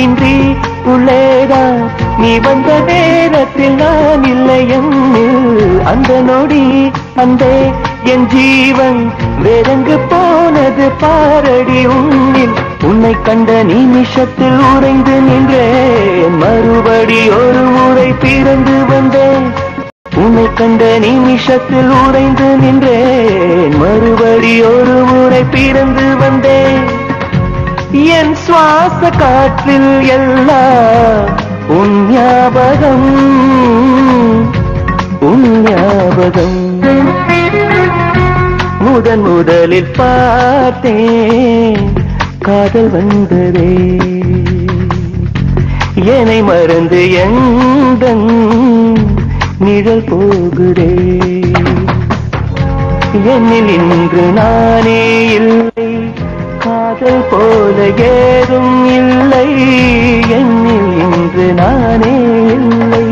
இன்றி உள்ளேதான் நீ வந்த நேரத்தில் நான் இல்லை என்னில் அந்த நொடி அந்தே என் ஜீவன் வேறெங்கு போனது பாரடி உன்னில் உன்னை கண்ட நிமிஷத்தில் உறைந்து நின்றேன் மறுபடி ஒரு முறை பிறந்து வந்தேன் உன்னை கண்ட நிமிஷத்தில் உறைந்து நின்றேன் மறுபடி ஒரு முறை பிறந்து வந்தேன் என் சுவாச காற்றில் எல்லாம் உன் ஞாபகம் உன் ஞாபகம் முதன் முதலில் பார்த்தேன் காதல் வந்ததே என்னை மறந்து எந்தன் நிழல் போகுதே என்னில் இன்று நானே இல்லை காதல் போல ஏதும் இல்லை என்னில் இன்று நானே இல்லை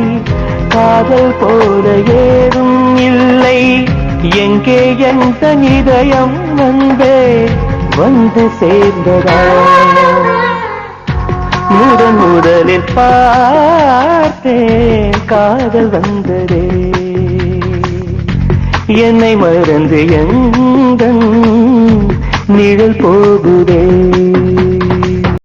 காதல் போல ஏதும் இல்லை எங்கே எந்த இதயம் வந்து சேர்ந்ததா முதலில் பார்த்தேன் காதல் வந்ததே என்னை மறந்து எந்தன் நிழல் போகுதே